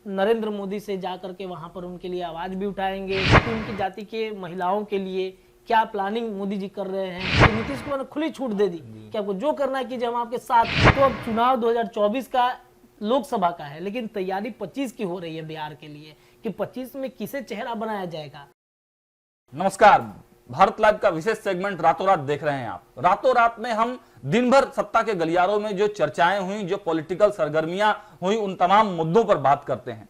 नरेंद्र मोदी से जा करके वहां पर उनके लिए आवाज भी उठाएंगे कि उनकी जाति के महिलाओं के लिए क्या प्लानिंग मोदी जी कर रहे हैं। तो नीतीश कुमार ने खुली छूट दे दी कि आपको जो करना है कीजिए, हम आपके साथ हैं। तो अब चुनाव 2024 का लोकसभा का है, लेकिन तैयारी 25 की हो रही है बिहार के लिए कि 25 में किसे चेहरा बनाया जाएगा। नमस्कार, भारत लाइव का विशेष सेगमेंट रातों रात देख रहे हैं आप। रातों रात में हम दिन भर सत्ता के गलियारों में जो चर्चाएं हुई, जो पॉलिटिकल सरगर्मियां हुई, उन तमाम मुद्दों पर बात करते हैं।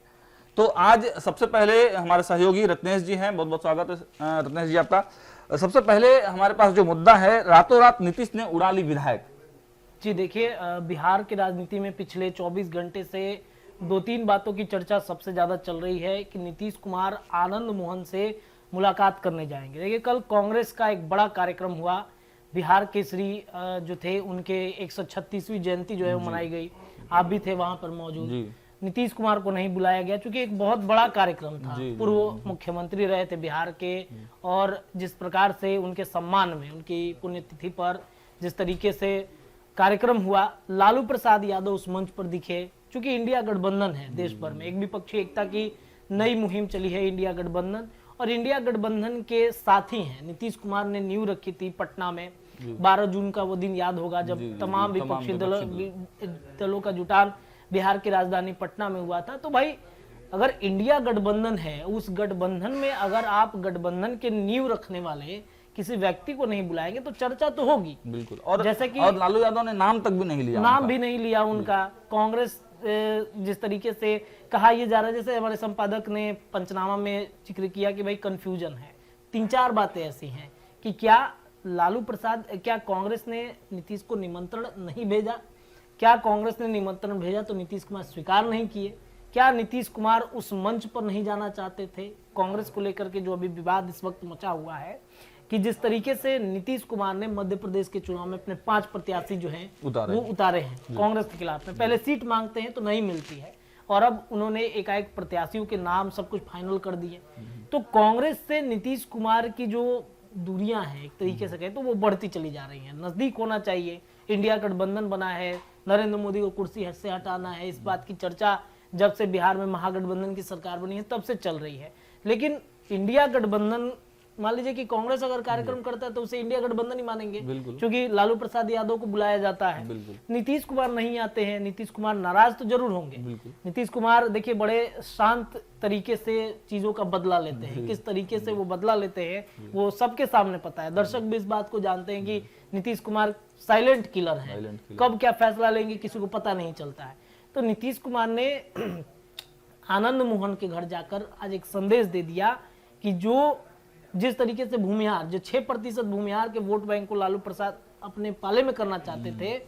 तो आज सबसे पहले हमारे सहयोगी रत्नेश जी हैं, बहुत बहुत स्वागत है रत्नेश जी आपका। सबसे पहले हमारे पास जो मुद्दा है, रातों रात नीतीश ने उड़ा ली विधायक। जी देखिए, बिहार की राजनीति में पिछले 24 घंटे से 2-3 बातों की चर्चा सबसे ज्यादा चल रही है कि नीतीश कुमार आनंद मोहन से मुलाकात करने जाएंगे। देखिए, कल कांग्रेस का एक बड़ा कार्यक्रम हुआ, बिहार केसरी जो थे उनके 136वीं जयंती जो है वो मनाई गई। आप भी थे वहां पर मौजूद। नीतीश कुमार को नहीं बुलाया गया क्योंकि एक बहुत बड़ा कार्यक्रम था। पूर्व मुख्यमंत्री रहे थे बिहार के, और जिस प्रकार से उनके सम्मान में उनकी पुण्यतिथि पर जिस तरीके से कार्यक्रम हुआ, लालू प्रसाद यादव उस मंच पर दिखे। चूंकि इंडिया गठबंधन है देश भर में, एक विपक्षी एकता की नई मुहिम चली है इंडिया गठबंधन, और इंडिया गठबंधन के साथी हैं। नीतीश कुमार ने नींव रखी थी पटना में, 12 जून का वो दिन याद होगा जब तमाम विपक्षी दलों का जुटान बिहार की राजधानी पटना में हुआ था। तो भाई, अगर इंडिया गठबंधन है, उस गठबंधन में अगर आप गठबंधन के नींव रखने वाले किसी व्यक्ति को नहीं बुलाएंगे तो चर्चा तो होगी। बिल्कुल। और जैसे कि और लालू यादव ने नाम तक भी नहीं लिया, नाम भी नहीं लिया उनका। कांग्रेस जिस तरीके से कहा यह जा रहा है, जैसे हमारे संपादक ने पंचनामा में जिक्र किया कि भाई कंफ्यूजन है। 3-4 बातें ऐसी हैं कि क्या लालू प्रसाद, क्या कांग्रेस ने नीतीश को निमंत्रण नहीं भेजा, क्या कांग्रेस ने निमंत्रण भेजा तो नीतीश कुमार स्वीकार नहीं किए, क्या नीतीश कुमार उस मंच पर नहीं जाना चाहते थे। कांग्रेस को लेकर के जो अभी विवाद इस वक्त मचा हुआ है कि जिस तरीके से नीतीश कुमार ने मध्य प्रदेश के चुनाव में अपने 5 प्रत्याशी जो हैं वो उतारे हैं कांग्रेस के खिलाफ में। पहले सीट मांगते हैं तो नहीं मिलती है, और अब उन्होंने एकाएक प्रत्याशियों के नाम सब कुछ फाइनल कर दिए। तो कांग्रेस से नीतीश कुमार की जो दूरियां हैं, एक तरीके से कहें तो वो बढ़ती चली जा रही हैं। नजदीक होना चाहिए, इंडिया गठबंधन बना है, नरेंद्र मोदी को कुर्सी से हटाना है, इस बात की चर्चा जब से बिहार में महागठबंधन की सरकार बनी है तब से चल रही है। लेकिन इंडिया गठबंधन, मान लीजिए कि कांग्रेस अगर कार्यक्रम करता है तो उसे इंडिया गठबंधन ही मानेंगे, क्योंकि लालू प्रसाद यादव को बुलाया जाता है। नीतीश कुमार नहीं आते हैं, नीतीश कुमार नाराज तो जरूर होंगे। नीतीश कुमार देखिए बड़े शांत तरीके से चीजों का बदला लेते हैं। किस तरीके से वो बदला लेते हैं वो सबके सामने पता है। दर्शक भी इस बात को जानते हैं कि नीतीश कुमार साइलेंट किलर है, कब क्या फैसला लेंगे किसी को पता नहीं चलता है। तो नीतीश कुमार ने आनंद मोहन के घर जाकर आज एक संदेश दे दिया कि जिस तरीके से भूमिहार, जो 6% भूमिहार के वोट बैंक को लालू प्रसाद अपने पाले में करना चाहते थे,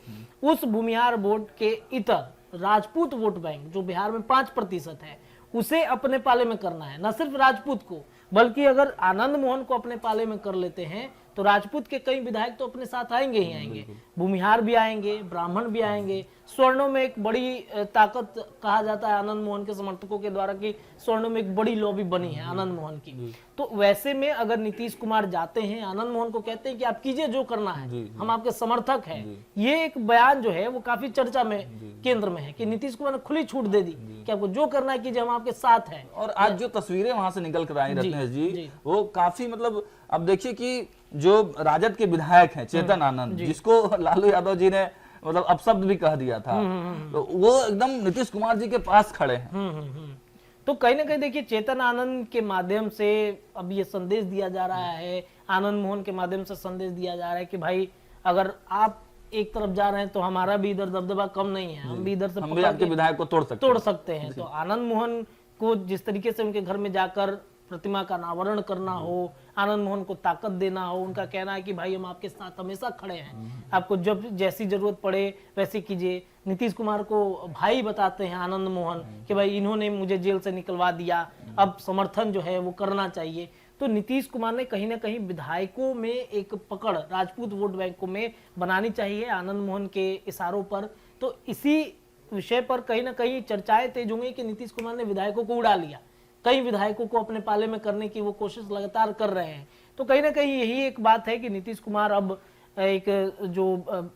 उस भूमिहार वोट के इतर राजपूत वोट बैंक जो बिहार में 5% है, उसे अपने पाले में करना है। न सिर्फ राजपूत को, बल्कि अगर आनंद मोहन को अपने पाले में कर लेते हैं तो राजपूत के कई विधायक तो अपने साथ आएंगे ही आएंगे, भूमिहार भी आएंगे, ब्राह्मण भी आएंगे। स्वर्णों में एक बड़ी ताकत कहा जाता है आनंद मोहन के समर्थकों के द्वारा कि स्वर्णों में एक बड़ी लॉबी बनी है आनंद मोहन की। तो वैसे में अगर नीतीश कुमार जाते हैं, आनंद मोहन को कहते हैं कि आप कीजिए जो करना है, हम आपके समर्थक हैं, ये एक बयान जो है वो काफी चर्चा में केंद्र में है कि नीतीश कुमार ने खुली छूट दे दी कि आपको जो करना है कीजिए, हम आपके साथ हैं। और आज जो तस्वीरें वहां से निकल कर आई रत्नेश जी, वो काफी, मतलब अब देखिए कि जो राजद के विधायक हैं चेतन आनंद, जिसको लालू यादव जी ने मतलब अपशब्द भी कह दिया था, तो वो एकदम नीतीश कुमार जी के पास खड़े हैं। तो कहीं ना कहीं देखिए, चेतन आनंद के माध्यम से अब ये संदेश दिया जा रहा है, आनंद मोहन के माध्यम से संदेश दिया जा रहा है कि भाई अगर आप एक तरफ जा रहे हैं तो हमारा भी इधर दबदबा कम नहीं है, हम भी इधर से आपके विधायक को तोड़ सकते हैं। तो आनंद मोहन को जिस तरीके से उनके घर में जाकर प्रतिमा का अनावरण करना हो, आनंद मोहन को ताकत देना हो, उनका कहना है कि भाई हम आपके साथ हमेशा खड़े हैं, आपको जब जैसी जरूरत पड़े वैसे कीजिए। नीतीश कुमार को भाई बताते हैं आनंद मोहन कि भाई इन्होंने मुझे जेल से निकलवा दिया, अब समर्थन जो है वो करना चाहिए। तो नीतीश कुमार ने कहीं ना कहीं विधायकों में एक पकड़ राजपूत वोट बैंकों में बनानी चाहिए आनंद मोहन के इशारों पर। तो इसी विषय पर कहीं ना कहीं चर्चाएं तेज होंगी कि नीतीश कुमार ने विधायकों को उड़ा लिया, कई विधायकों को अपने पाले में करने की वो कोशिश लगातार कर रहे हैं। तो कहीं ना कहीं यही एक बात है कि नीतीश कुमार अब एक जो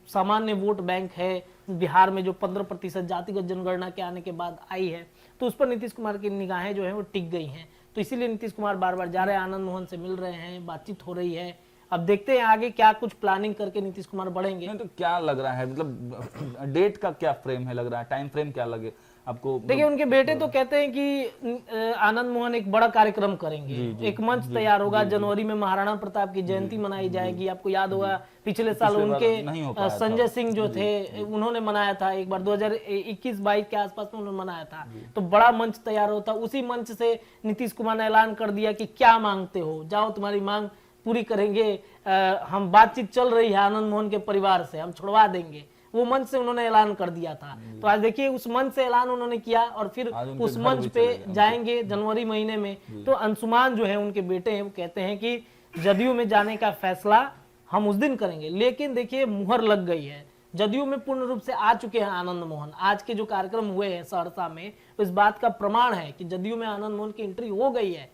सामान्य वोट बैंक है बिहार में, जो 15% जातिगत जनगणना के आने के बाद आई है, तो उस पर नीतीश कुमार की निगाहें जो है वो टिक गई हैं। तो इसीलिए नीतीश कुमार बार बार जा रहे हैं, आनंद मोहन से मिल रहे हैं, बातचीत हो रही है। अब देखते हैं आगे क्या कुछ प्लानिंग करके नीतीश कुमार बढ़ेंगे। नहीं तो क्या लग रहा है, मतलब डेट का क्या फ्रेम है, लग रहा है टाइम फ्रेम क्या लगे आपको? देखिए उनके बेटे तो कहते हैं कि आनंद मोहन एक बड़ा कार्यक्रम करेंगे, एक मंच तैयार होगा, जनवरी में महाराणा प्रताप की जयंती मनाई जाएगी। आपको याद होगा पिछले साल उनके संजय सिंह जो थे उन्होंने मनाया था एक बार 2021-22 के आसपास में उन्होंने मनाया था। तो बड़ा मंच तैयार होता, उसी मंच से नीतीश कुमार ने ऐलान कर दिया कि क्या मांगते हो, जाओ तुम्हारी मांग पूरी करेंगे, हम बातचीत चल रही है आनंद मोहन के परिवार से, हम छुड़वा देंगे। वो मंच से उन्होंने ऐलान कर दिया था। तो आज देखिए उस मंच से ऐलान उन्होंने किया और फिर उस मंच पे जाएंगे जनवरी महीने में। तो अंशुमान जो है उनके बेटे हैं, वो कहते हैं कि जदयू में जाने का फैसला हम उस दिन करेंगे। लेकिन देखिए मुहर लग गई है, जदयू में पूर्ण रूप से आ चुके हैं आनंद मोहन। आज के जो कार्यक्रम हुए हैं सहरसा में, इस बात का प्रमाण है कि जदयू में आनंद मोहन की एंट्री हो गई है।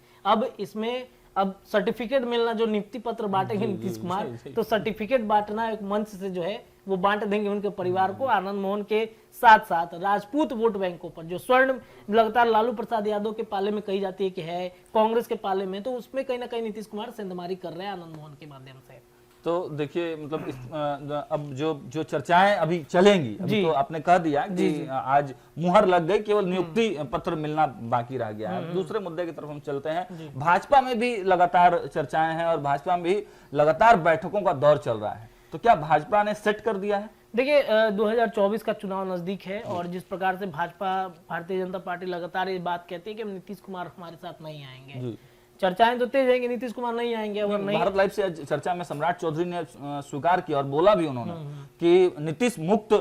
अब सर्टिफिकेट मिलना, जो नियुक्ति पत्र बांटेंगे नीतीश कुमार, तो सर्टिफिकेट बांटना एक मंच से जो है वो बांट देंगे उनके परिवार को। आनंद मोहन के साथ साथ राजपूत वोट बैंकों पर जो स्वर्ण लगातार लालू प्रसाद यादव के पाले में कही जाती है कि है कांग्रेस के पाले में, तो उसमें कहीं ना कहीं नीतीश कुमार सेंधमारी कर रहे हैं आनंद मोहन के माध्यम से। तो देखिए मतलब अब जो चर्चाएं अभी चलेंगी, अभी तो आपने कह दिया कि आज मुहर लग गई, केवल नियुक्ति पत्र मिलना बाकी रह गया है। दूसरे मुद्दे की तरफ हम चलते हैं। भाजपा में भी लगातार चर्चाएं हैं और भाजपा में भी लगातार बैठकों का दौर चल रहा है। तो क्या भाजपा ने सेट कर दिया है? देखिए 2024 का चुनाव नजदीक है और जिस प्रकार से भाजपा भारतीय जनता पार्टी लगातार ये बात कहती है कि नीतीश कुमार हमारे साथ नहीं आएंगे, चर्चाएं तो तेज है कि नीतीश कुमार नहीं आएंगे। अगर नहीं, भारत लाइव से चर्चा में सम्राट चौधरी ने स्वीकार किया और बोला भी उन्होंने कि नीतीश मुक्त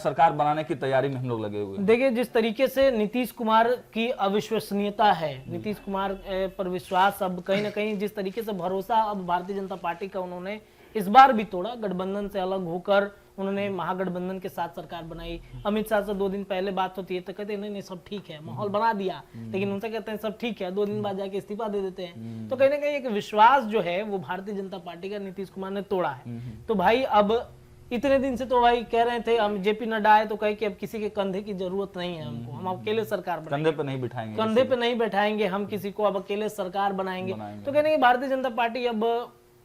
सरकार बनाने की तैयारी में हम लोग लगे हुए हैं। देखिए जिस तरीके से नीतीश कुमार की अविश्वसनीयता है, नीतीश कुमार पर विश्वास, अब कहीं ना कहीं जिस तरीके से भरोसा अब भारतीय जनता पार्टी का उन्होंने इस बार भी तोड़ा, गठबंधन से अलग होकर उन्होंने महागठबंधन के साथ सरकार बनाई। अमित शाह से 2 दिन पहले बात होती है तो कहते हैं नहीं नहीं सब ठीक है, माहौल बना दिया, लेकिन उनसे कहते हैं सब ठीक है, 2 दिन बाद जाके इस्तीफा दे देते हैं। तो कहीं ना कहीं एक विश्वास जो है वो भारतीय जनता पार्टी का नीतीश कुमार ने तोड़ा है। तो भाई अब इतने दिन से तो भाई कह रहे थे, हम जेपी नड्डा आए तो कहे कि अब किसी के कंधे की जरूरत नहीं है हमको, हम अकेले सरकार कंधे पे नहीं बिठाएंगे, कंधे पे नहीं बैठाएंगे हम किसी को, अब अकेले सरकार बनाएंगे। तो कहने की भारतीय जनता पार्टी अब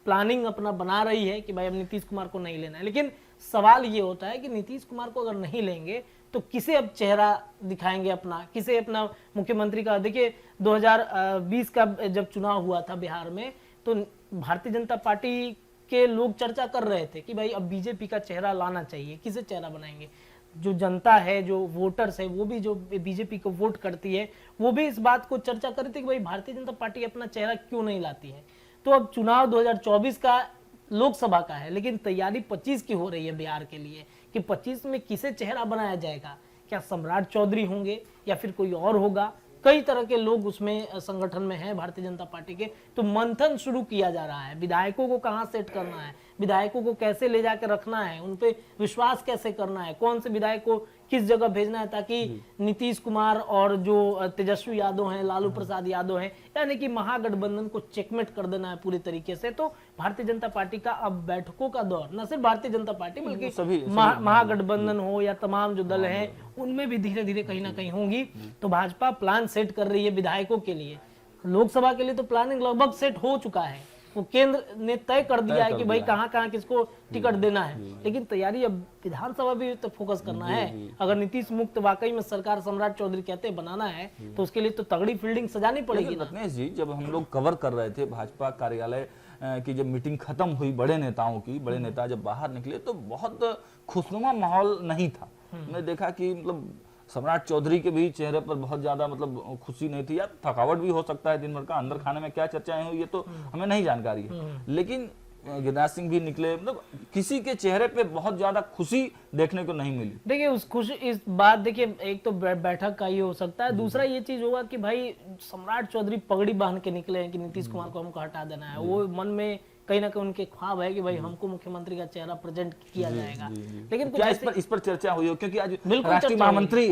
प्लानिंग अपना बना रही है कि भाई अब नीतीश कुमार को नहीं लेना है। लेकिन सवाल ये होता है कि नीतीश कुमार को अगर नहीं लेंगे तो किसे अब चेहरा दिखाएंगे अपना, किसे अपना मुख्यमंत्री का। देखिए 2020 का जब चुनाव हुआ था बिहार में, तो भारतीय जनता पार्टी के लोग चर्चा कर रहे थे कि भाई अब बीजेपी का चेहरा लाना चाहिए, किसे चेहरा बनाएंगे। जो जनता है, जो वोटर्स है, वो भी जो बीजेपी को वोट करती है, वो भी इस बात को चर्चा कर रही थी कि भाई भारतीय जनता पार्टी अपना चेहरा क्यों नहीं लाती है। तो अब चुनाव 2024 का लोकसभा का है, लेकिन तैयारी 25 की हो रही है बिहार के लिए कि 25 में किसे चेहरा बनाया जाएगा। क्या सम्राट चौधरी होंगे या फिर कोई और होगा? कई तरह के लोग उसमें संगठन में हैं भारतीय जनता पार्टी के। तो मंथन शुरू किया जा रहा है, विधायकों को कहां सेट करना है, विधायकों को कैसे ले जाकर रखना है, उन पे विश्वास कैसे करना है, कौन से विधायक को किस जगह भेजना है, ताकि नीतीश कुमार और जो तेजस्वी यादव हैं, लालू प्रसाद यादव हैं, यानी कि महागठबंधन को चेकमेट कर देना है पूरी तरीके से। तो भारतीय जनता पार्टी का अब बैठकों का दौर, न सिर्फ भारतीय जनता पार्टी बल्कि महागठबंधन हो या तमाम जो दल हैं उनमें भी धीरे धीरे कहीं ना कहीं होंगी। तो भाजपा प्लान सेट कर रही है विधायकों के लिए। लोकसभा के लिए तो प्लानिंग लगभग सेट हो चुका है, वो केंद्र ने तय कर दिया है कि भाई कहां कहां किसको टिकट देना है, लेकिन तैयारी अब विधानसभा भी तो फोकस करना है। अगर नीतीश मुक्त वाकई में सरकार सम्राट चौधरी कहते हैं बनाना है तो उसके लिए तो तगड़ी फील्डिंग सजानी पड़ेगी। रत्नेश जी, जब हम लोग कवर कर रहे थे भाजपा कार्यालय की जब मीटिंग खत्म हुई बड़े नेताओं की, बड़े नेता जब बाहर निकले तो बहुत खुशनुमा माहौल नहीं था। मैंने देखा कि मतलब सम्राट चौधरी के भी चेहरे पर बहुत ज्यादा मतलब खुशी नहीं थी। या थकावट भी हो सकता है दिन भर का, अंदर खाने में क्या चर्चाएं हुई ये तो हमें नहीं जानकारी है। लेकिन गिरिराज सिंह भी निकले, मतलब किसी के चेहरे पे बहुत ज्यादा खुशी देखने को नहीं मिली। देखिए उस खुशी इस बात, देखिए एक तो बैठक का ही हो सकता है, दूसरा ये चीज होगा कि भाई सम्राट चौधरी पगड़ी बांध के निकले हैं कि नीतीश कुमार को हमको हटा देना है। वो मन में कहीं ना कहीं उनके ख्वाब है कि भाई हमको मुख्यमंत्री का चेहरा प्रेजेंट किया जाएगा। लेकिन क्या इस पर चर्चा हुई हो? क्योंकि आज राष्ट्रीय महामंत्री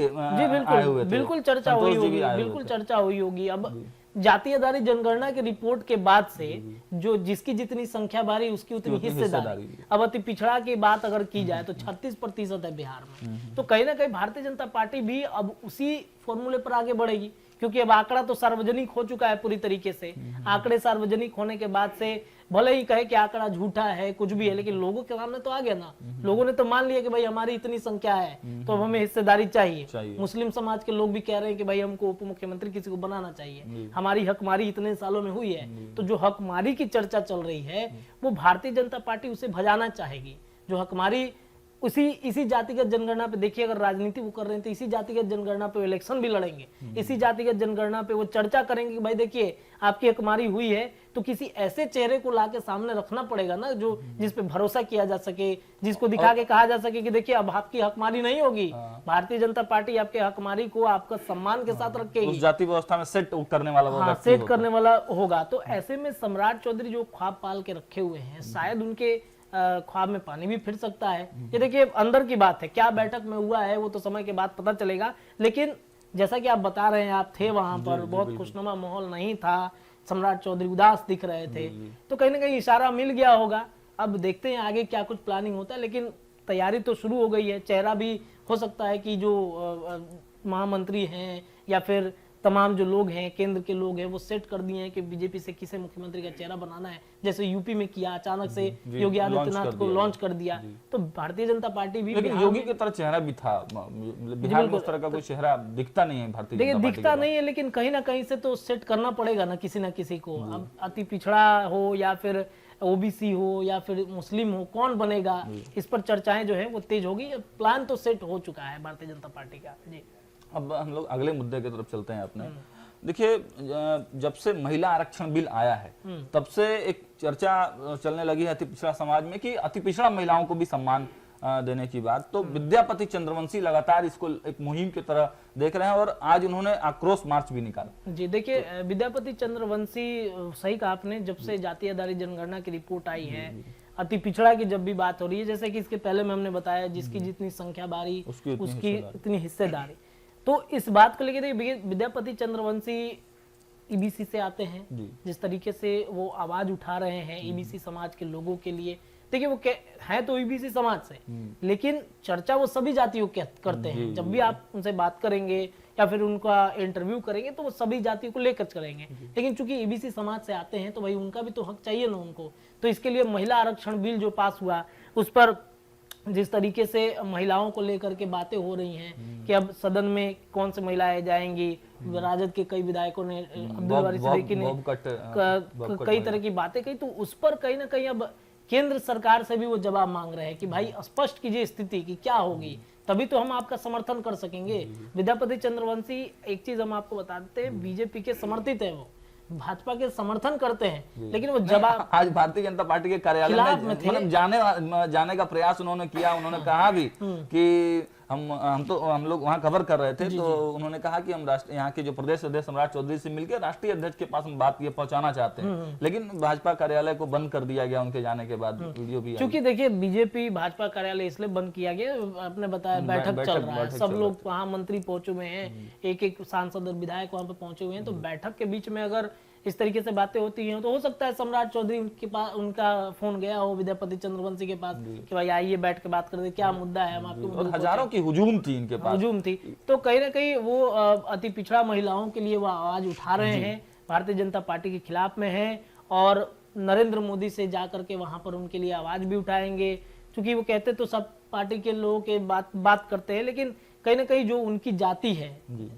बिल्कुल चर्चा हुई होगी, बिल्कुल चर्चा हुई होगी। अब जाति आधारित जनगणना की रिपोर्ट के बाद से जो जिसकी जितनी संख्या बारी उसकी उतनी हिस्सेदारी। अब अति पिछड़ा की बात अगर की जाए तो 36% है बिहार में। तो कहीं ना कहीं भारतीय जनता पार्टी भी अब उसी फॉर्मूले पर आगे बढ़ेगी, क्योंकि अब आंकड़ा तो सार्वजनिक हो चुका है पूरी तरीके से। आंकड़े सार्वजनिक होने के बाद से भले ही कहे कि आंकड़ा झूठा है कुछ भी है, लेकिन लोगों के सामने तो आ गया ना। लोगों ने तो मान लिया कि भाई हमारी इतनी संख्या है तो अब हमें हिस्सेदारी चाहिए। मुस्लिम समाज के लोग भी कह रहे हैं कि भाई हमको उप मुख्यमंत्री किसी को बनाना चाहिए, हमारी हकमारी इतने सालों में हुई है। तो जो हकमारी की चर्चा चल रही है वो भारतीय जनता पार्टी उसे भजाना चाहेगी। जो हकमारी इसी जातिगत जनगणना पे, देखिए अगर राजनीति वो कर रहे हैं तो इसी जातिगत जनगणना पे इलेक्शन भी लड़ेंगे, इसी जातिगत जनगणना पे वो चर्चा करेंगे कि भाई देखिए आपकी हकमारी हुई है तो किसी ऐसे चेहरे को लाके सामने रखना पड़ेगा ना जो जिस पे भरोसा किया जा सके, जिसको दिखा के कहा जा सके कि देखिए अब आपकी हकमारी नहीं होगी। भारतीय जनता पार्टी आपके हकमारी को आपका सम्मान के साथ रखेगी, उस जाति व्यवस्था में सेट करने वाला वो व्यक्ति सेट करने वाला होगा। तो ऐसे में सम्राट चौधरी जो ख्वाब पाल के रखे हुए हैं, शायद उनके ख्वाब में पानी भी फिर सकता है। ये देखिए अंदर की बात है, क्या बैठक में हुआ है वो तो समय के बाद पता चलेगा। लेकिन जैसा कि आप बता रहे हैं, आप थे वहां पर, बहुत खुशनुमा माहौल नहीं था, सम्राट चौधरी उदास दिख रहे थे, तो कहीं ना कहीं इशारा मिल गया होगा। अब देखते हैं आगे क्या कुछ प्लानिंग होता है, लेकिन तैयारी तो शुरू हो गई है। चेहरा भी हो सकता है कि जो महामंत्री हैं या फिर तमाम जो लोग हैं, केंद्र के लोग हैं, वो सेट कर दिए हैं कि बीजेपी से किसे मुख्यमंत्री का चेहरा बनाना है। जैसे यूपी में किया, अचानक से योगी आदित्यनाथ को लॉन्च कर दिया। तो भारतीय जनता पार्टी भी, लेकिन योगी की तरह चेहरा भी था बिहार में, उस तरह का कोई चेहरा दिखता नहीं है भारतीय जनता पार्टी। दिखता नहीं है, लेकिन कहीं ना कहीं से तो सेट करना पड़ेगा ना किसी को। अब अति पिछड़ा हो या फिर ओबीसी हो या फिर मुस्लिम हो, कौन बनेगा, इस पर चर्चाएं जो है वो तेज होगी। प्लान तो सेट हो चुका है भारतीय जनता पार्टी का जी। अब हम लोग अगले मुद्दे की तरफ चलते हैं अपने। देखिए जब से महिला आरक्षण बिल आया है तब से एक चर्चा चलने लगी है अति पिछड़ा समाज में कि अति पिछड़ा महिलाओं को भी सम्मान देने की बात। तो विद्यापति चंद्रवंशी लगातार इसको एक मुहिम की तरह देख रहे हैं और आज उन्होंने आक्रोश मार्च भी निकाला। जी देखिए, विद्यापति चंद्रवंशी, सही कहा आपने, जब से जाति आधारित जनगणना की रिपोर्ट आई है, अति पिछड़ा की जब भी बात हो रही है, जैसे कि इसके पहले में हमने बताया जिसकी जितनी संख्या बारी उसकी इतनी हिस्सेदारी। तो इस बात को लेकर विद्यापति चंद्रवंशी ईबीसी से आते हैं, जिस तरीके से वो आवाज उठा रहे हैं ईबीसी समाज के लोगों के लिए। देखिए वो है तो ईबीसी समाज से, लेकिन चर्चा वो सभी जातियों के करते हैं। जब भी आप उनसे बात करेंगे या फिर उनका इंटरव्यू करेंगे तो वो सभी जातियों को लेकर करेंगे। लेकिन चूंकि ईबीसी समाज से आते हैं तो भाई उनका भी तो हक चाहिए ना उनको। तो इसके लिए महिला आरक्षण बिल जो पास हुआ, उस पर जिस तरीके से महिलाओं को लेकर के बातें हो रही हैं कि अब सदन में कौन से महिलाएं जाएंगी, राजद के कई विधायकों ने, अब्दुल वारिस सिद्दीकी ने कई तरह की बातें कही। तो उस पर कहीं ना कहीं अब केंद्र सरकार से भी वो जवाब मांग रहे हैं कि भाई स्पष्ट कीजिए स्थिति की क्या होगी, तभी तो हम आपका समर्थन कर सकेंगे। विद्यापति चंद्रवंशी, एक चीज हम आपको बता देते हैं, बीजेपी के समर्थित है, वो भाजपा के समर्थन करते हैं, लेकिन वो जवाब आज भारतीय जनता पार्टी के कार्यालय में मतलब जाने का प्रयास उन्होंने किया। उन्होंने कहा भी कि हम लोग वहां कवर कर रहे थे, तो उन्होंने कहा कि हम यहाँ के जो प्रदेश अध्यक्ष सम्राट चौधरी से मिलकर राष्ट्रीय अध्यक्ष के पास हम बात ये पहुंचाना चाहते हैं, लेकिन भाजपा कार्यालय को बंद कर दिया गया उनके जाने के बाद। वीडियो भी, क्योंकि देखिए बीजेपी भाजपा कार्यालय इसलिए बंद किया गया, आपने बताया बैठक चल रहा है, सब लोग वहाँ मंत्री पहुंचे हुए हैं, एक सांसद और विधायक वहां पे पहुंचे हुए हैं। तो बैठक के बीच में अगर इस तरीके से बातें होती हैं तो हो सकता है सम्राट चौधरी के पास उनका फोन गया हो विद्यापति चंद्रवंशी के पास कि भाई आइए बैठ के बात करते, क्या मुद्दा है, हम आपके और हजारों की हुजूम थी इनके पास, हुजूम थी। तो कहीं ना कहीं वो अति पिछड़ा महिलाओं के लिए वो आवाज उठा रहे हैं, भारतीय जनता पार्टी के खिलाफ में है और नरेंद्र मोदी से जाकर के वहां पर उनके लिए आवाज भी उठाएंगे। क्योंकि वो कहते तो सब पार्टी के लोगों के बात करते हैं, लेकिन कहीं ना कहीं जो उनकी जाति है,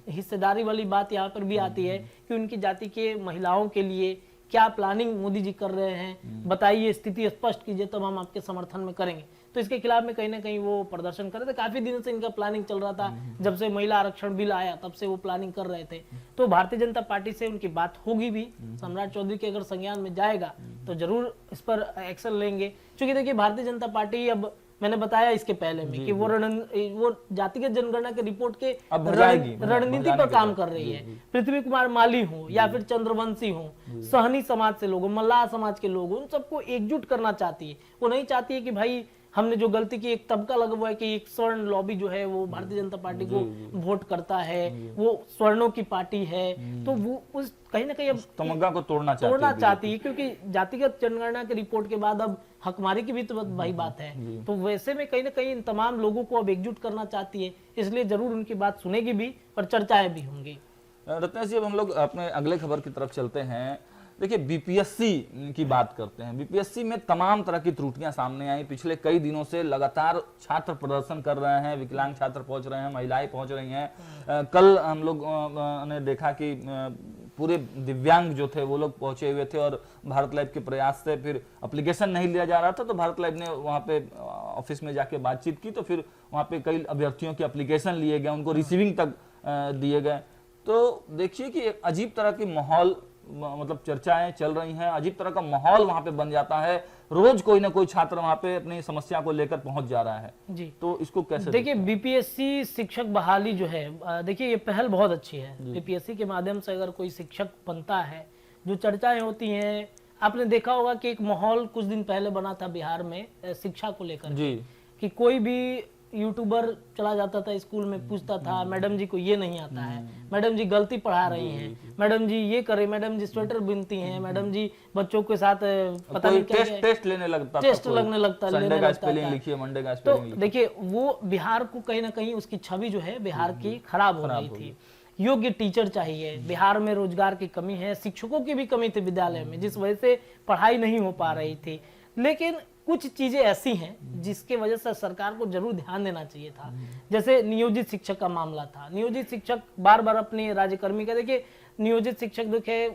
हिस्सेदारी वाली बात यहाँ पर भी आती है कि उनकी जाति के महिलाओं के लिए क्या प्लानिंग मोदी जी कर रहे हैं, बताइए, स्थिति स्पष्ट कीजिए, तब हम आपके समर्थन में करेंगे। तो इसके खिलाफ में कहीं ना कहीं वो प्रदर्शन कर रहे थे। काफी दिनों से इनका प्लानिंग चल रहा था, जब से महिला आरक्षण बिल आया तब से वो प्लानिंग कर रहे थे। तो भारतीय जनता पार्टी से उनकी बात होगी भी, सम्राट चौधरी के अगर संज्ञान में जाएगा तो जरूर इस पर एक्शन लेंगे। क्योंकि देखिए भारतीय जनता पार्टी, अब मैंने बताया इसके पहले में कि वो जातिगत जनगणना के रिपोर्ट के रणनीति पर काम कर रही है। पृथ्वी कुमार माली हो या फिर चंद्रवंशी हो, सहनी समाज से लोग, मल्लाह समाज के लोग, उन सबको एकजुट करना चाहती है। वो नहीं चाहती है कि भाई हमने जो गलती की, एक तबका लगा हुआ है कि एक स्वर्ण लॉबी जो है वो भारतीय जनता पार्टी को वोट करता है, वो स्वर्णों की पार्टी है, तो वो उस कहीं ना कहीं अब तमगा को तोड़ना चाहती है, क्योंकि जातिगत जनगणना की रिपोर्ट के बाद अब हकमारी की भी तो भाई बात है। तो वैसे में कहीं ना कहीं इन तमाम लोगों को अब एकजुट करना चाहती है, इसलिए जरूर उनकी बात सुनेगी भी और चर्चाएं भी होंगी। रत्नेश जी, अब हम लोग अपने अगले खबर की तरफ चलते हैं। देखिए, बीपीएससी की बात करते हैं। बीपीएससी में तमाम तरह की त्रुटियां सामने आई। पिछले कई दिनों से लगातार छात्र प्रदर्शन कर रहे हैं, विकलांग छात्र पहुंच रहे हैं, महिलाएं पहुंच रही हैं। कल हम लोग ने देखा कि पूरे दिव्यांग जो थे वो लोग पहुंचे हुए थे और भारत लाइव के प्रयास से फिर एप्लीकेशन नहीं लिया जा रहा था, तो भारत लाइव ने वहाँ पे ऑफिस में जाके बातचीत की, तो फिर वहाँ पे कई अभ्यर्थियों के एप्लीकेशन लिए गए, उनको रिसीविंग तक दिए गए। तो देखिए कि एक अजीब तरह की माहौल, मतलब चर्चाएं चल रही हैं, अजीब तरह का माहौल वहां पे बन जाता है। रोज कोई ना कोई छात्र वहां पे अपनी समस्या को लेकर पहुंच जा रहा है जी। तो इसको कैसे देखिए, बीपीएससी शिक्षक बहाली जो है, देखिए ये पहल बहुत अच्छी है। बीपीएससी के माध्यम से अगर कोई शिक्षक बनता है, जो चर्चाएं होती हैं, आपने देखा होगा कि एक माहौल कुछ दिन पहले बना था बिहार में शिक्षा को लेकर जी, कि कोई भी यूट्यूबर चला जाता था स्कूल में, पूछता था मैडम जी को ये नहीं आता है, मैडम जी गलती पढ़ा रही हैं, मैडम जी ये करे, मैडम जी स्वेटर बुनती हैं, मैडम जी बच्चों के साथ पता नहीं क्या टेस्ट लेने लगता, टेस्ट लगने लगता, संडे का स्पेलिंग लिखिए, मंडे का तो स्पेलिंग लिखिए। देखिए वो बिहार को कहीं ना कहीं उसकी छवि जो है बिहार की खराब हो रही थी। योग्य टीचर चाहिए, बिहार में रोजगार की कमी है, शिक्षकों की भी कमी थी विद्यालय में, जिस वजह से पढ़ाई नहीं हो पा रही थी। लेकिन कुछ चीजें ऐसी हैं जिसके वजह से सरकार को जरूर ध्यान देना चाहिए था। जैसे नियोजित शिक्षक का मामला था। नियोजित शिक्षक बार बार अपने राज्यकर्मी का, देखिए नियोजित शिक्षक देखे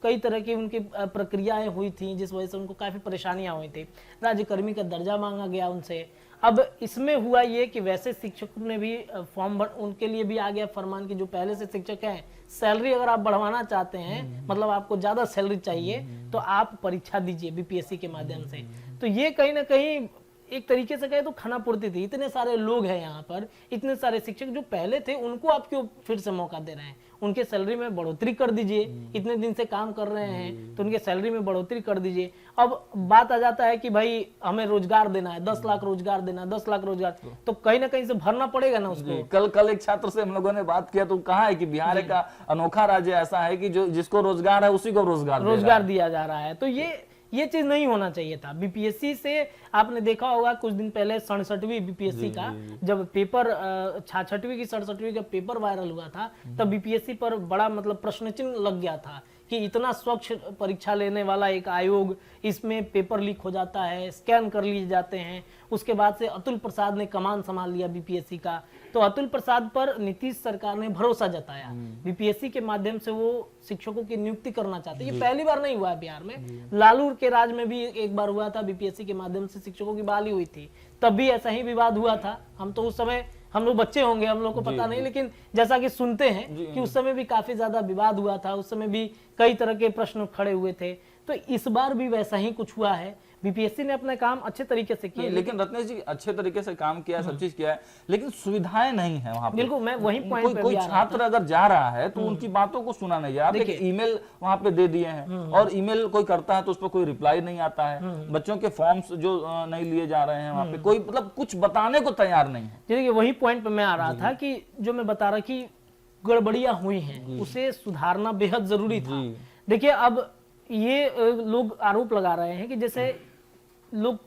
कई तरह की उनकी प्रक्रियाएं हुई थी, जिस वजह से उनको काफी परेशानियां हुई थी। राज्यकर्मी का दर्जा मांगा गया उनसे। अब इसमें हुआ ये कि वैसे शिक्षकों ने भी फॉर्म भर, उनके लिए भी आ गया फरमान कि जो पहले से शिक्षक हैं, सैलरी अगर आप बढ़वाना चाहते हैं, मतलब आपको ज्यादा सैलरी चाहिए, तो आप परीक्षा दीजिए बीपीएससी के माध्यम से। तो ये कहीं ना कहीं एक तरीके से कहे तो खानापूर्ति थी। इतने सारे लोग हैं यहाँ पर, इतने सारे शिक्षक जो पहले थे, उनको आप क्यों फिर से मौका दे रहे हैं? उनके सैलरी में बढ़ोतरी कर दीजिए। इतने दिन से काम कर रहे हैं तो उनके सैलरी में बढ़ोतरी कर दीजिए। अब बात आ जाता है कि भाई हमें रोजगार देना है, 10 लाख रोजगार देना है, 10 लाख रोजगार, तो कहीं ना कहीं से भरना पड़ेगा ना उसको। कल एक छात्र से हम लोगों ने बात किया तो कहा है कि बिहार का अनोखा राज्य ऐसा है कि जो जिसको रोजगार है उसी को रोजगार दिया जा रहा है। तो ये चीज नहीं होना चाहिए था। बीपीएससी से आपने देखा होगा कुछ दिन पहले 67वीं बीपीएससी का जब पेपर 66वीं की 67वीं का पेपर वायरल हुआ था, तब बीपीएससी पर बड़ा मतलब प्रश्न चिन्ह लग गया था कि इतना स्वच्छ परीक्षा लेने वाला एक आयोग, इसमें पेपर लीक हो जाता है, स्कैन कर लिए जाते हैं। उसके बाद से अतुल प्रसाद ने कमान संभाल लिया बीपीएससी का, तो अतुल प्रसाद पर नीतीश सरकार ने भरोसा जताया। बीपीएससी के माध्यम से वो शिक्षकों की नियुक्ति करना चाहते हैं। ये पहली बार नहीं हुआ है बिहार में, लालू के राज में भी एक बार हुआ था, बीपीएससी के माध्यम से शिक्षकों की बहाली हुई थी, तब भी ऐसा ही विवाद हुआ था। हम तो उस समय, हम लोग बच्चे होंगे, हम लोग को पता नहीं, लेकिन जैसा कि सुनते हैं कि उस समय भी काफी ज्यादा विवाद हुआ था, उस समय भी कई तरह के प्रश्न खड़े हुए थे। तो इस बार भी वैसा ही कुछ हुआ है। बीपीएससी ने अपना काम अच्छे तरीके से किया, लेकिन रत्नेश जी अच्छे तरीके से काम किया, सब चीज किया है, लेकिन सुविधाएं नहीं है वहां पे। बिल्कुल, मैं वही पॉइंट पे कोई छात्र अगर जा रहा है तो उनकी बातों को सुना नहीं जा रहा। देखिए, ईमेल वहां पे दे दिए हैं और ईमेल कोई करता है तो उस पर कोई रिप्लाई नहीं आता है। बच्चों के फॉर्म्स जो नहीं लिए जा रहे हैं वहां पे, कोई मतलब कुछ बताने को तैयार नहीं है। देखिए, वही पॉइंट पे मैं आ रहा था कि जो मैं बता रहा कि गड़बड़ियां हुई हैं, उसे सुधारना बेहद जरूरी था। देखिए, अब ये लोग आरोप लगा रहे हैं कि जैसे लोग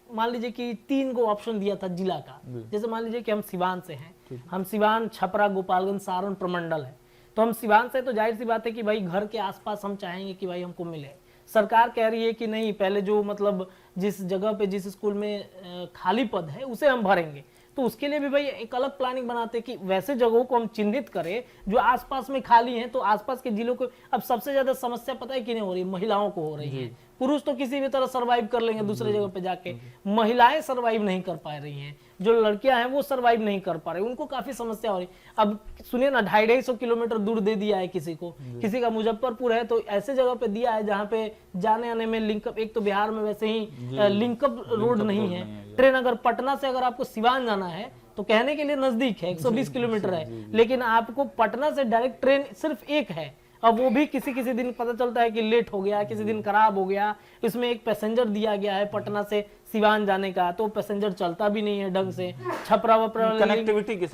मान लीजिए कि 3 को ऑप्शन दिया था जिला का, जैसे मान लीजिए कि हम सिवान से हैं, हम सिवान, छपरा, गोपालगंज, सारण प्रमंडल है, तो हम सिवान से, तो जाहिर सी बात है कि भाई घर के आसपास हम चाहेंगे कि भाई हमको मिले। सरकार कह रही है कि नहीं, पहले जो मतलब जिस जगह पे, जिस स्कूल में खाली पद है उसे हम भरेंगे। तो उसके लिए भी भाई एक अलग प्लानिंग बनाते कि वैसे जगहों को हम चिन्हित करें जो आसपास में खाली हैं, तो आसपास के जिलों को। अब सबसे ज्यादा समस्या पता है किन्हें हो रही है? महिलाओं को हो रही है। पुरुष तो किसी भी तरह सरवाइव कर लेंगे दूसरे जगह पे जाके, महिलाएं सरवाइव नहीं कर पा रही हैं, जो लड़कियां हैं वो सरवाइव नहीं कर पा रही, उनको काफी समस्या हो रही। अब सुनिए ना, 250 किलोमीटर दूर दे दिया है किसी को, किसी का मुजफ्फरपुर है तो ऐसे जगह पे दिया है जहाँ पे जाने आने में लिंकअप, एक तो बिहार में वैसे ही लिंकअप रोड नहीं है। ट्रेन अगर पटना से अगर आपको सिवान जाना है तो कहने के लिए नजदीक है, 120 किलोमीटर है, लेकिन आपको पटना से डायरेक्ट ट्रेन सिर्फ एक है। अब वो भी किसी किसी दिन पता चलता है कि लेट हो गया, किसी दिन खराब हो गया। इसमें एक पैसेंजर दिया गया है पटना से सिवान जाने का, तो पैसेंजर चलता भी नहीं है ढंग से। छपरा वपरा कनेक्टिविटी की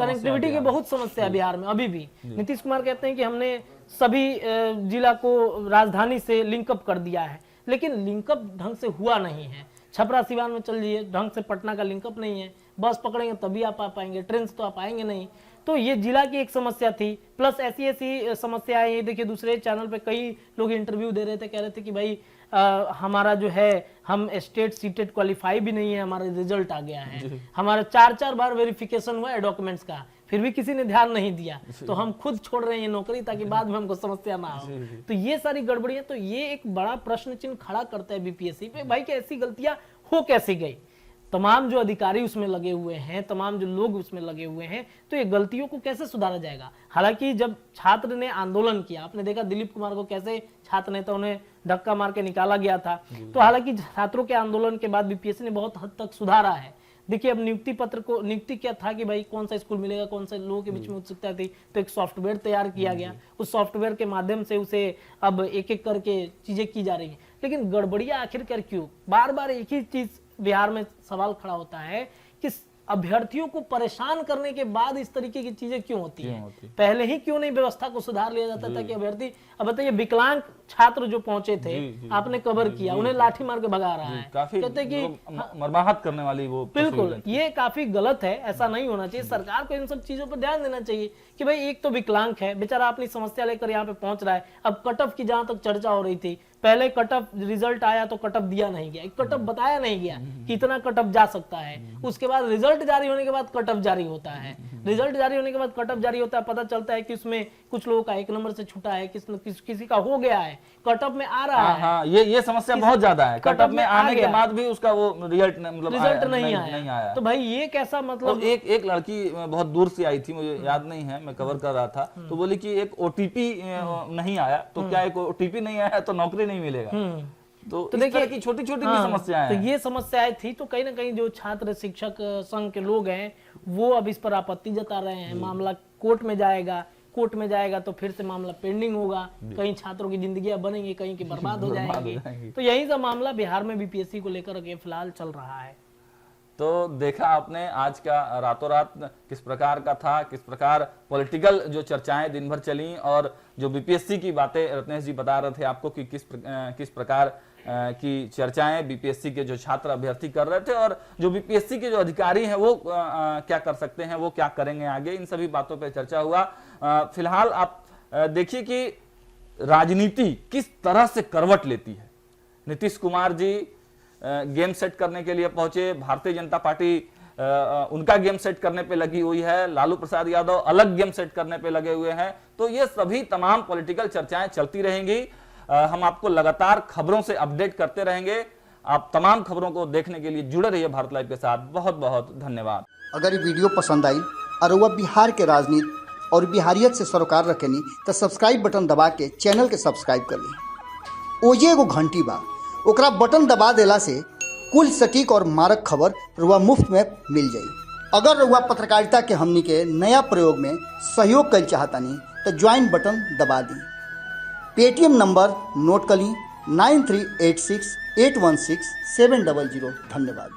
बहुत समस्या है बिहार में अभी भी। नीतीश कुमार कहते हैं कि हमने सभी जिला को राजधानी से लिंकअप कर दिया है, लेकिन लिंकअप ढंग से हुआ नहीं है। छपरा सिवान में चल जाइए, ढंग से पटना का लिंकअप नहीं है। बस पकड़ेंगे तभी आप आ पाएंगे, ट्रेन से तो आप आएंगे नहीं। तो ये जिला की एक समस्या थी, प्लस ऐसी ऐसी समस्याएं। ये देखिए दूसरे चैनल पे कई लोग इंटरव्यू दे रहे थे, कह रहे थे कि भाई हमारा जो है हम स्टेट सीटेड क्वालिफाई भी नहीं है, हमारा रिजल्ट आ गया है, हमारा 4 बार वेरिफिकेशन हुआ है डॉक्यूमेंट्स का, फिर भी किसी ने ध्यान नहीं दिया, तो हम खुद छोड़ रहे हैं ये नौकरी ताकि बाद में हमको समस्या ना हो। तो ये सारी गड़बड़ियां, तो ये एक बड़ा प्रश्न चिन्ह खड़ा करता है बीपीएससी पे, भाई कि ऐसी गलतियां हो कैसी गई। तमाम जो अधिकारी उसमें लगे हुए हैं, तमाम जो लोग उसमें लगे हुए हैं, तो ये गलतियों को कैसे सुधारा जाएगा। हालांकि जब छात्र ने आंदोलन किया, आपने देखा दिलीप कुमार को कैसे छात्र नेताओं ने धक्का मार के निकाला गया था। तो हालांकि छात्रों के आंदोलन के बाद बीपीएससी ने बहुत हद तक सुधारा है। देखिए अब नियुक्ति पत्र को, नियुक्ति क्या था कि भाई कौन सा स्कूल मिलेगा, कौन से लोगों के बीच में उत्सुकता थी, तो एक सॉफ्टवेयर तैयार किया गया। उस सॉफ्टवेयर के माध्यम से उसे अब एक एक करके चीजें की जा रही हैं। लेकिन गड़बड़ियां आखिरकार क्यों? बार बार एक ही चीज बिहार में सवाल खड़ा होता है कि अभ्यर्थियों को परेशान करने के बाद इस तरीके की चीजें क्यों होती हैं? पहले ही क्यों नहीं व्यवस्था को सुधार लिया जाता था कि अभ्यर्थी, अब बताइए विकलांग छात्र जो पहुंचे थे, आपने कवर किया, उन्हें लाठी मार के भगा रहा है, कहते कि मरमाहत करने वाली वो। बिल्कुल, ये काफी गलत है, ऐसा नहीं होना चाहिए। सरकार को इन सब चीजों पर ध्यान देना चाहिए कि भाई एक तो विकलांग है बेचारा, अपनी समस्या लेकर यहाँ पे पहुंच रहा है। अब कट ऑफ की जहां तक चर्चा हो रही थी, पहले कट ऑफ रिजल्ट आया तो कट ऑफ दिया नहीं गया, कट ऑफ बताया नहीं गया कि इतना कट ऑफ जा सकता है। उसके बाद रिजल्ट जारी होने के बाद कट ऑफ जारी होता है, रिजल्ट जारी होने के बाद कट ऑफ जारी होता है, पता चलता है कि उसमें कुछ लोगों का 1 नंबर से छूटा है, किसी का हो गया है, कट ऑफ में आ रहा है। हाँ, ये समस्या बहुत ज्यादा है। कट ऑफ में आने के बाद भी उसका वो रिजल्ट नहीं आया। तो भाई ये कैसा मतलब। एक लड़की बहुत दूर से आई थी, मुझे याद नहीं है, मैं कवर कर रहा था, तो बोली कि एक ओटीपी नहीं आया, तो क्या एक ओटीपी नहीं आया तो नौकरी नहीं मिलेगा। तो देखिए की छोटी छोटी समस्याएं, तो ये समस्याएं थी। तो कहीं ना कहीं जो छात्र शिक्षक संघ के लोग हैं वो अब इस पर आपत्ति जता रहे हैं। मामला कोर्ट में जाएगा, कोर्ट में जाएगा तो फिर से मामला पेंडिंग होगा, कहीं छात्रों की जिंदगियां बनेंगी, कहीं की बर्बाद हो जाएंगी। तो यही सब मामला बिहार में बीपीएससी को लेकर के फिलहाल चल रहा है। तो देखा आपने आज का रातों रात किस प्रकार का था, किस प्रकार पॉलिटिकल जो चर्चाएं दिन भर चली, और जो बीपीएससी की बातें रत्नेश जी बता रहे थे आपको कि किस प्रकार की चर्चाएं बीपीएससी के जो छात्र अभ्यर्थी कर रहे थे, और जो बीपीएससी के जो अधिकारी हैं वो क्या कर सकते हैं, वो क्या करेंगे आगे, इन सभी बातों पे चर्चा हुआ। फिलहाल आप देखिए कि राजनीति किस तरह से करवट लेती है। नीतीश कुमार जी गेम सेट करने के लिए पहुंचे, भारतीय जनता पार्टी उनका गेम सेट करने पे लगी हुई है, लालू प्रसाद यादव अलग गेम सेट करने पे लगे हुए हैं। तो ये सभी तमाम पॉलिटिकल चर्चाएं चलती रहेंगी। हम आपको लगातार खबरों से अपडेट करते रहेंगे। आप तमाम खबरों को देखने के लिए जुड़े रहिए भारत लाइव के साथ। बहुत बहुत धन्यवाद। अगर ये वीडियो पसंद आई और वह बिहार के राजनीति और बिहारियत से सरोकार रखेनी तो सब्सक्राइब बटन दबा के चैनल के सब्सक्राइब कर ली। ओजे एगो घंटी बा, ओकरा बटन दबा देला से कुल सटीक और मारक खबर रुआ मुफ्त में मिल जाई। अगर रुआ पत्रकारिता के हमनी के नया प्रयोग में सहयोग कर चाहतानी तो ज्वाइन बटन दबा दी। पेटीएम नंबर नोट कर ली 9386816700। धन्यवाद।